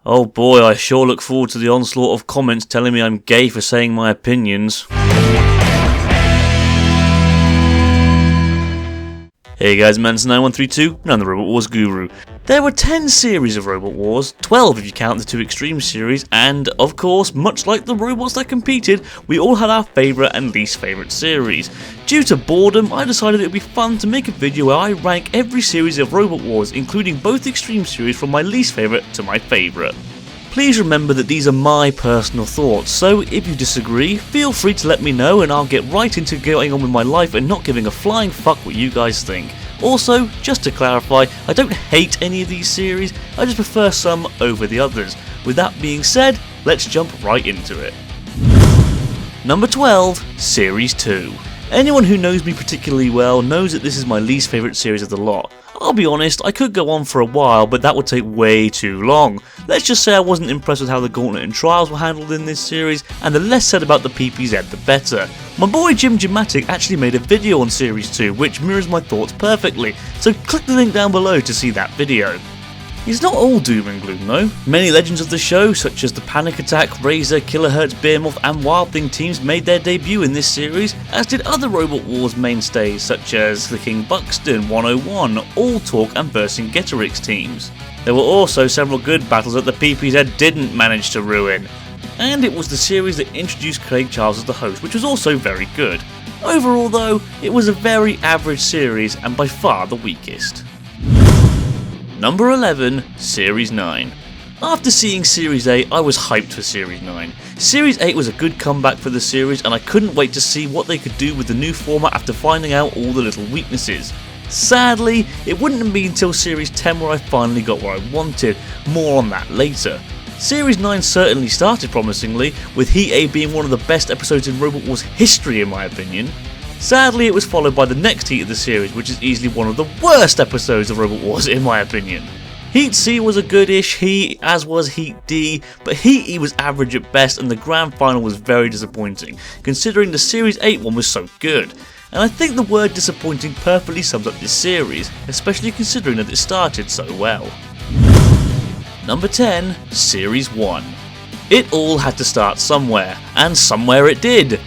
Oh boy, I sure look forward to the onslaught of comments telling me I'm gay for saying my opinions. Hey guys, Manson9132, and I'm the Robot Wars Guru. There were 10 series of Robot Wars, 12 if you count the 2 Extreme series, and of course, much like the robots that competed, we all had our favourite and least favourite series. Due to boredom, I decided it would be fun to make a video where I rank every series of Robot Wars, including both Extreme series from my least favourite to my favourite. Please remember that these are my personal thoughts, so if you disagree, feel free to let me know and I'll get right into going on with my life and not giving a flying fuck what you guys think. Also, just to clarify, I don't hate any of these series, I just prefer some over the others. With that being said, let's jump right into it. Number 12, Series 2. Anyone who knows me particularly well knows that this is my least favourite series of the lot. I'll be honest, I could go on for a while, but that would take way too long. Let's just say I wasn't impressed with how the Gauntlet and Trials were handled in this series, and the less said about the PPZ the better. My boy Jimjamatic actually made a video on Series 2 which mirrors my thoughts perfectly, so click the link down below to see that video. It's not all doom and gloom though. Many legends of the show, such as the Panic Attack, Razor, Kilohertz, Behemoth and Wild Thing teams made their debut in this series, as did other Robot Wars mainstays such as the King Buxton, 101, All Talk and Vercingetorix teams. There were also several good battles that the PPZ didn't manage to ruin. And it was the series that introduced Craig Charles as the host, which was also very good. Overall though, it was a very average series and by far the weakest. Number 11, Series 9. After seeing Series 8, I was hyped for Series 9. Series 8 was a good comeback for the series and I couldn't wait to see what they could do with the new format after finding out all the little weaknesses. Sadly, it wouldn't be until Series 10 where I finally got what I wanted, more on that later. Series 9 certainly started promisingly, with Heat A being one of the best episodes in Robot Wars history in my opinion. Sadly, it was followed by the next Heat of the series, which is easily one of the worst episodes of Robot Wars in my opinion. Heat C was a goodish Heat, as was Heat D, but Heat E was average at best and the grand final was very disappointing, considering the Series 8 one was so good. And I think the word disappointing perfectly sums up this series, especially considering that it started so well. Number 10, Series 1. It all had to start somewhere, and somewhere it did.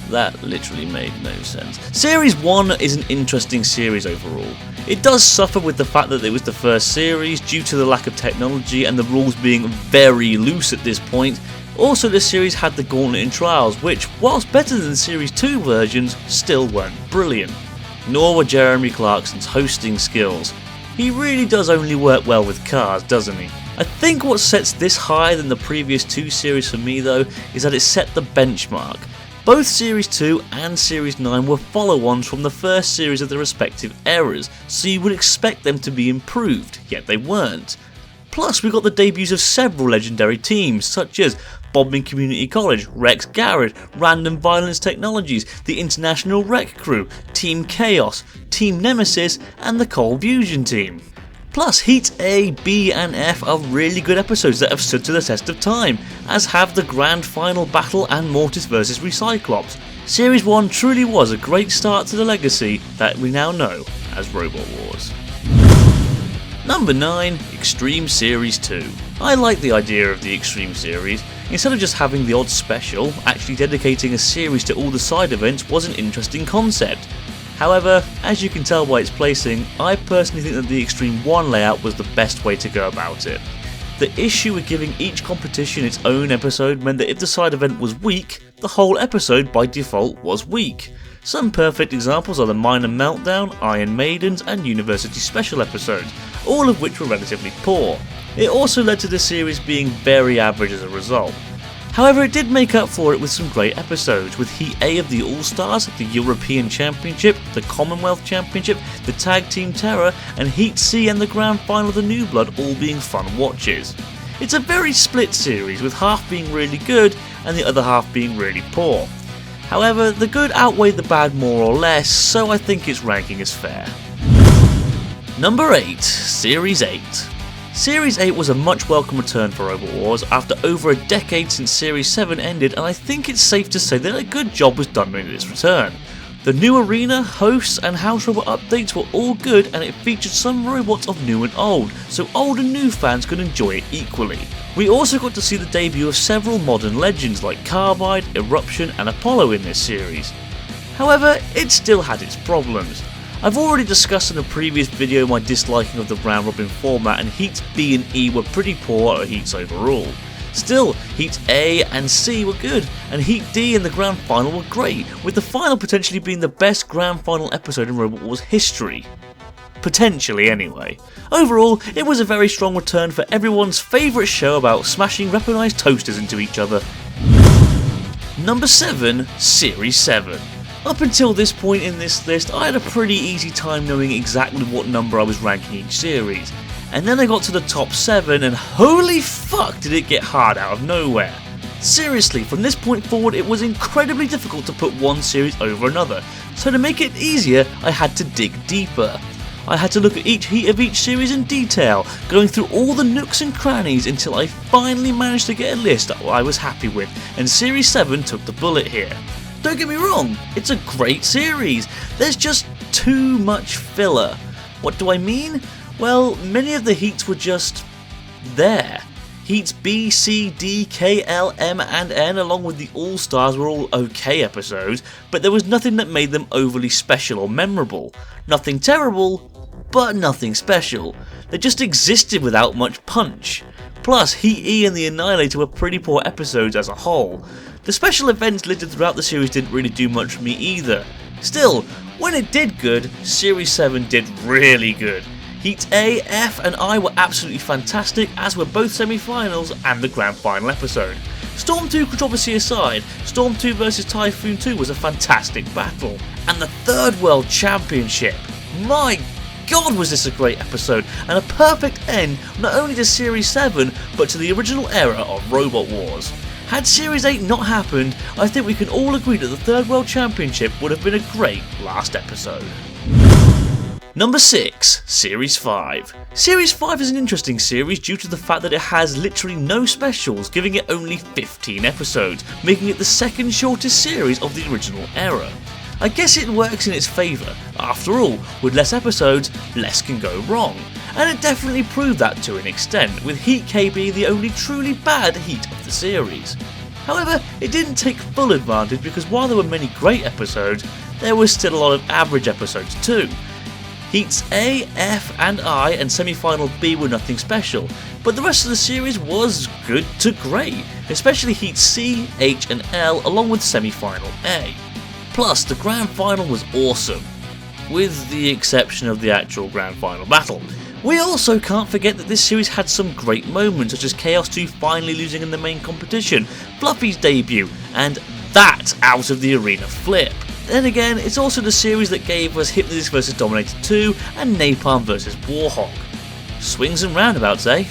That literally made no sense. Series 1 is an interesting series overall. It does suffer with the fact that it was the first series due to the lack of technology and the rules being very loose at this point. Also, the series had the Gauntlet and Trials, which, whilst better than the Series 2 versions, still weren't brilliant. Nor were Jeremy Clarkson's hosting skills. He really does only work well with cars, doesn't he? I think what sets this higher than the previous 2 series for me though, is that it set the benchmark. Both Series 2 and Series 9 were follow-ons from the first series of their respective eras, so you would expect them to be improved, yet they weren't. Plus, we got the debuts of several legendary teams, such as Bombing Community College, Rex Garrett, Random Violence Technologies, the International Wreck Crew, Team Chaos, Team Nemesis, and the Cold Fusion team. Plus, Heat A, B and F are really good episodes that have stood to the test of time, as have the Grand Final Battle and Mortis vs Recyclops. Series 1 truly was a great start to the legacy that we now know as Robot Wars. Number 9, Extreme Series 2. I like the idea of the Extreme series. Instead of just having the odd special, actually dedicating a series to all the side events was an interesting concept. However, as you can tell by its placing, I personally think that the Extreme 1 layout was the best way to go about it. The issue with giving each competition its own episode meant that if the side event was weak, the whole episode by default was weak. Some perfect examples are the Minor Meltdown, Iron Maidens and University Special episodes, all of which were relatively poor. It also led to the series being very average as a result. However, it did make up for it with some great episodes, with Heat A of the All-Stars, the European Championship, the Commonwealth Championship, the Tag Team Terror, and Heat C and the Grand Final of the New Blood all being fun watches. It's a very split series, with half being really good and the other half being really poor. However, the good outweighed the bad more or less, so I think its ranking is fair. Number 8, Series 8. Series 8 was a much welcome return for Robot Wars after over a decade since Series 7 ended, and I think it's safe to say that a good job was done with its return. The new arena, hosts and house robot updates were all good, and it featured some robots of new and old, so old and new fans could enjoy it equally. We also got to see the debut of several modern legends like Carbide, Eruption and Apollo in this series. However, it still had its problems. I've already discussed in a previous video my disliking of the round robin format, and Heats B and E were pretty poor at Heats overall. Still, Heats A and C were good, and Heat D and the Grand Final were great, with the final potentially being the best Grand Final episode in Robot Wars history. Potentially anyway. Overall, it was a very strong return for everyone's favourite show about smashing weaponised toasters into each other. Number 7, Series 7. Up until this point in this list, I had a pretty easy time knowing exactly what number I was ranking each series. And then I got to the top 7 and holy fuck did it get hard out of nowhere. Seriously, from this point forward it was incredibly difficult to put one series over another, so to make it easier I had to dig deeper. I had to look at each heat of each series in detail, going through all the nooks and crannies until I finally managed to get a list that I was happy with, and Series 7 took the bullet here. Don't get me wrong, it's a great series, there's just too much filler. What do I mean? Well, many of the heats were just there. Heats B, C, D, K, L, M and N along with the All-Stars were all okay episodes, but there was nothing that made them overly special or memorable. Nothing terrible, but nothing special. They just existed without much punch. Plus, Heat E and the Annihilator were pretty poor episodes as a whole. The special events littered throughout the series didn't really do much for me either. Still, when it did good, Series 7 did really good. Heats A, F and I were absolutely fantastic, as were both semi-finals and the Grand Final episode. Storm 2 controversy aside, Storm 2 vs Typhoon 2 was a fantastic battle. And the Third World Championship. My god was this a great episode, and a perfect end not only to Series 7, but to the original era of Robot Wars. Had Series 8 not happened, I think we can all agree that the Third World Championship would have been a great last episode. Number 6, Series 5. Series 5 is an interesting series due to the fact that it has literally no specials, giving it only 15 episodes, making it the second shortest series of the original era. I guess it works in its favour. After all, with less episodes, less can go wrong. And it definitely proved that to an extent, with Heat K being the only truly bad heat of the series. However, it didn't take full advantage because while there were many great episodes, there was still a lot of average episodes too. Heats A, F and I and semi-final B were nothing special, but the rest of the series was good to great, especially Heats C, H and L along with semi-final A. Plus, the Grand Final was awesome, with the exception of the actual Grand Final battle. We also can't forget that this series had some great moments, such as Chaos 2 finally losing in the main competition, Fluffy's debut, and that out of the arena flip. Then again, it's also the series that gave us Hypnosis vs Dominator 2 and Napalm vs Warhawk. Swings and roundabouts, eh?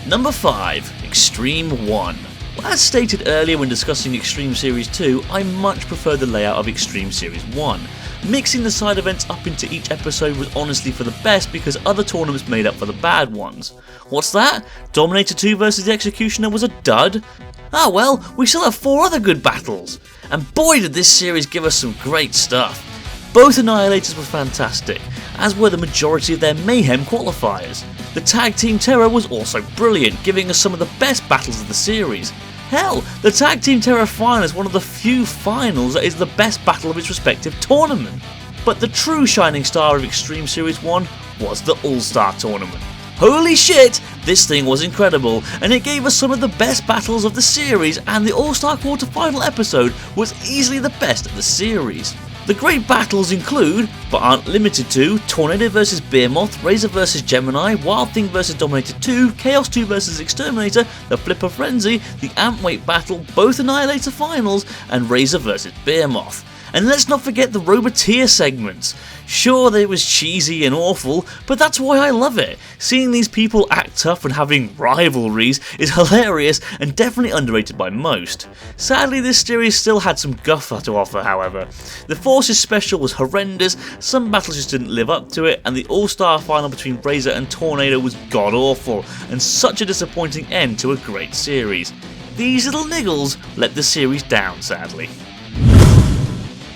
Number 5, Extreme 1. As stated earlier when discussing Extreme Series 2, I much prefer the layout of Extreme Series 1. Mixing the side events up into each episode was honestly for the best because other tournaments made up for the bad ones. What's that? Dominator 2 vs the Executioner was a dud? Ah well, we still have 4 other good battles. And boy did this series give us some great stuff. Both Annihilators were fantastic, as were the majority of their Mayhem qualifiers. The Tag Team Terror was also brilliant, giving us some of the best battles of the series. Hell, the Tag Team Terror final is one of the few finals that is the best battle of its respective tournament. But the true shining star of Extreme Series 1 was the All-Star Tournament. Holy shit, this thing was incredible, and it gave us some of the best battles of the series, and the All-Star Quarterfinal episode was easily the best of the series. The great battles include, but aren't limited to, Tornado vs Behemoth, Razor vs Gemini, Wild Thing vs Dominator 2, Chaos 2 vs Exterminator, the Flipper Frenzy, the Amp Weight Battle, both Annihilator finals, and Razor vs Behemoth. And let's not forget the Roboteer segments. Sure, they was cheesy and awful, but that's why I love it. Seeing these people act tough and having rivalries is hilarious and definitely underrated by most. Sadly, this series still had some guff to offer, however. The Forces special was horrendous, some battles just didn't live up to it, and the All-Star final between Razor and Tornado was god-awful, and such a disappointing end to a great series. These little niggles let the series down, sadly.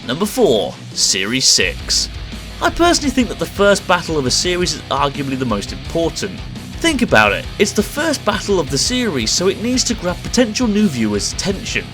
Number 4. Series 6. I personally think that the first battle of a series is arguably the most important. Think about it, it's the first battle of the series, so it needs to grab potential new viewers' attention.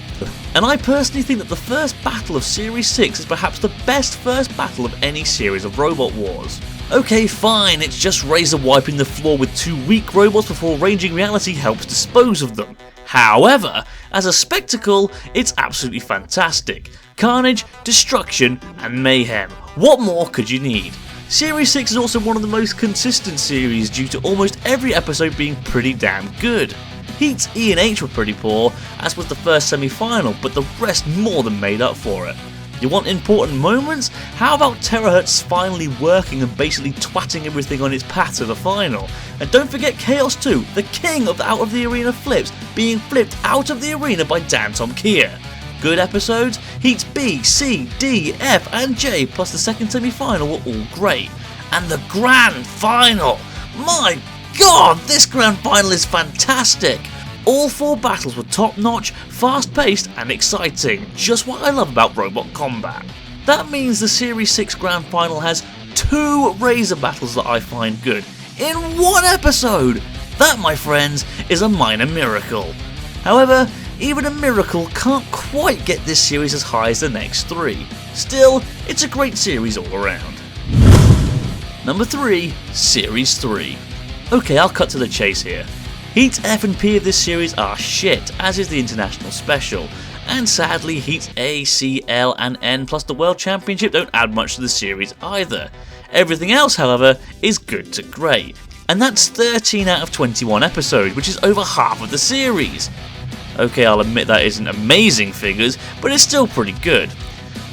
And I personally think that the first battle of Series 6 is perhaps the best first battle of any series of Robot Wars. Okay, fine, it's just Razor wiping the floor with 2 weak robots before Raging Reality helps dispose of them. However, as a spectacle, it's absolutely fantastic. Carnage, destruction, and mayhem. What more could you need? Series 6 is also one of the most consistent series due to almost every episode being pretty damn good. Heats E and H were pretty poor, as was the first semi-final, but the rest more than made up for it. You want important moments? How about Terahertz finally working and basically twatting everything on its path to the final? And don't forget Chaos 2, the king of the out of the arena flips, being flipped out of the arena by Dan Tom Kier. Good episodes? Heats B, C, D, F and J plus the second semi-final were all great. And the grand final! My god, this grand final is fantastic! All 4 battles were top notch, fast paced and exciting, just what I love about robot combat. That means the Series 6 grand final has 2 Razor battles that I find good, in 1 episode! That, my friends, is a minor miracle. However, even a miracle can't quite get this series as high as the next 3. Still, it's a great series all around. Number 3. Series 3. Okay, I'll cut to the chase here. Heats F and P of this series are shit, as is the International Special. And sadly, Heats A, C, L and N plus the World Championship don't add much to the series either. Everything else, however, is good to great. And that's 13 out of 21 episodes, which is over half of the series. Okay, I'll admit that isn't amazing figures, but it's still pretty good.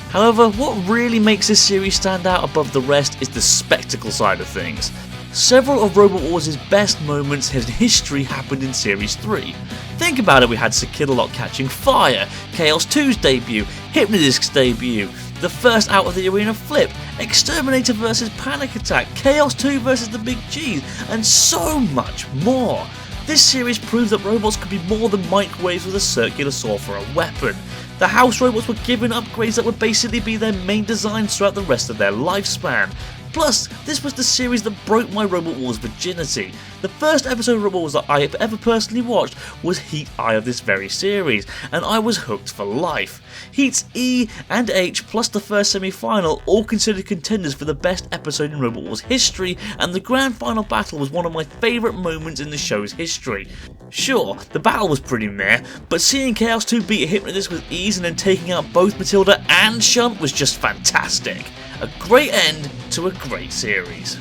However, what really makes this series stand out above the rest is the spectacle side of things. Several of Robot Wars' best moments in history happened in Series 3. Think about it, we had Sakillalot catching fire, Chaos 2's debut, Hypnodisc's debut, the first out of the arena flip, Exterminator vs Panic Attack, Chaos 2 vs the Big G's, and so much more. This series proves that robots could be more than microwaves with a circular saw for a weapon. The house robots were given upgrades that would basically be their main designs throughout the rest of their lifespan. Plus, this was the series that broke my Robot Wars virginity. The first episode of Robot Wars that I have ever personally watched was Heat I of this very series, and I was hooked for life. Heats E and H plus the first semi-final all considered contenders for the best episode in Robot Wars history, and the grand final battle was one of my favourite moments in the show's history. Sure, the battle was pretty meh, but seeing Chaos 2 beat Hypnodisc with ease and then taking out both Matilda and Shunt was just fantastic. A great end to a great series.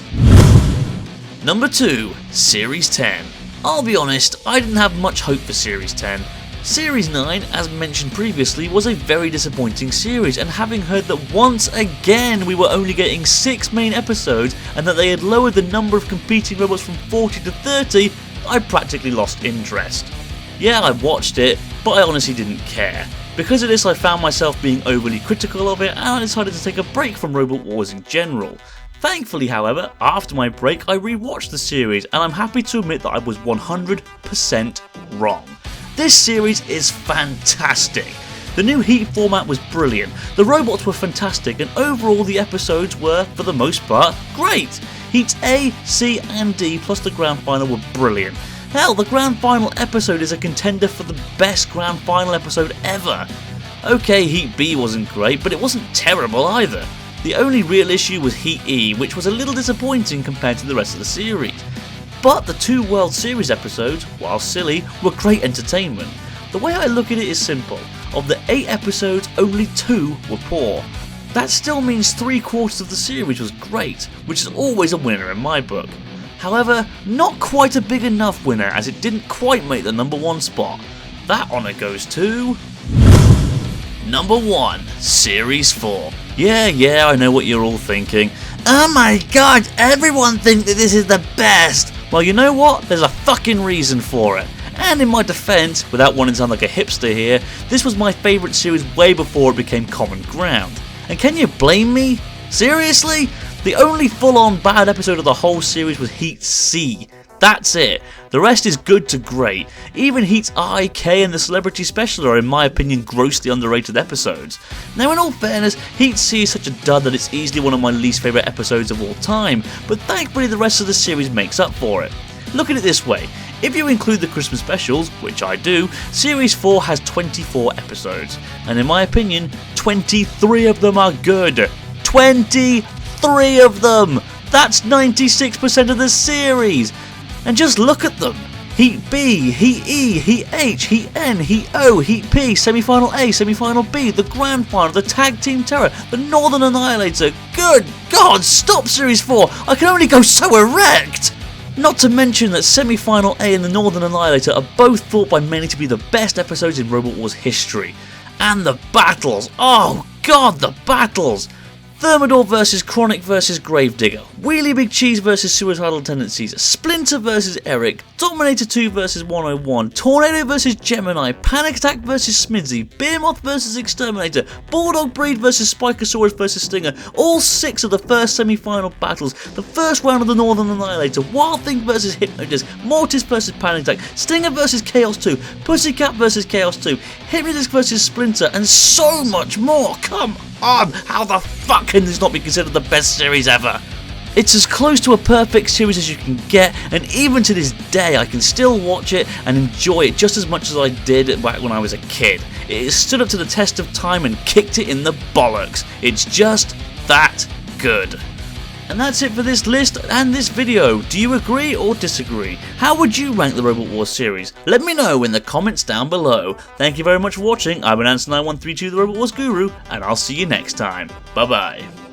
Number 2. Series 10. I'll be honest, I didn't have much hope for Series 10. Series 9, as mentioned previously, was a very disappointing series, and having heard that once again we were only getting 6 main episodes and that they had lowered the number of competing robots from 40 to 30, I practically lost interest. Yeah, I watched it, but I honestly didn't care. Because of this, I found myself being overly critical of it, and I decided to take a break from Robot Wars in general. Thankfully, however, after my break, I rewatched the series, and I'm happy to admit that I was 100% wrong. This series is fantastic. The new Heat format was brilliant, the robots were fantastic, and overall the episodes were, for the most part, great. Heats A, C and D plus the grand final were brilliant. Hell, the grand final episode is a contender for the best grand final episode ever. Okay, Heat B wasn't great, but it wasn't terrible either. The only real issue was Heat E, which was a little disappointing compared to the rest of the series. But the 2 World Series episodes, while silly, were great entertainment. The way I look at it is simple. Of the 8 episodes, only 2 were poor. That still means 3/4 of the series was great, which is always a winner in my book. However, not quite a big enough winner, as it didn't quite make the number 1 spot. That honour goes to... Number 1, Series 4. Yeah, I know what you're all thinking. Oh my god, everyone thinks that this is the best! Well, you know what? There's a fucking reason for it. And in my defence, without wanting to sound like a hipster here, this was my favourite series way before it became common ground. And can you blame me? Seriously? The only full-on bad episode of the whole series was Heat C. That's it. The rest is good to great. Even Heat's I, K and the Celebrity Special are in my opinion grossly underrated episodes. Now in all fairness, Heat C is such a dud that it's easily one of my least favourite episodes of all time, but thankfully the rest of the series makes up for it. Look at it this way, if you include the Christmas specials, which I do, Series 4 has 24 episodes, and in my opinion, 23 of them are good. 23 of them! That's 96% of the series! And just look at them. Heat B, Heat E, Heat H, Heat N, Heat O, Heat P, Semi-Final A, Semi-Final B, the Grand Final, the Tag Team Terror, the Northern Annihilator. Good God, stop Series 4! I can only go so erect! Not to mention that Semi-Final A and the Northern Annihilator are both thought by many to be the best episodes in Robot Wars history. And the battles! Oh God, the battles! Thermidor vs Chronic vs Gravedigger, Wheelie Big Cheese vs Suicidal Tendencies, Splinter vs Eric, Dominator 2 vs 101, Tornado vs Gemini, Panic Attack vs Smidsy, Beermoth vs Exterminator, Bulldog Breed vs Spikosaurus vs Stinger, all 6 of the first semi-final battles, the first round of the Northern Annihilator, Wild Thing vs Hypnodisc, Mortis vs Panic Attack, Stinger vs Chaos 2, Pussycat vs Chaos 2, Hypnodisc vs Splinter, and so much more. Come on, how the fuck can this not be considered the best series ever? It's as close to a perfect series as you can get, and even to this day I can still watch it and enjoy it just as much as I did back when I was a kid. It has stood up to the test of time and kicked it in the bollocks. It's just that good. And that's it for this list and this video. Do you agree or disagree? How would you rank the Robot Wars series? Let me know in the comments down below. Thank you very much for watching. I've been Answer9132, the Robot Wars Guru, and I'll see you next time. Bye bye.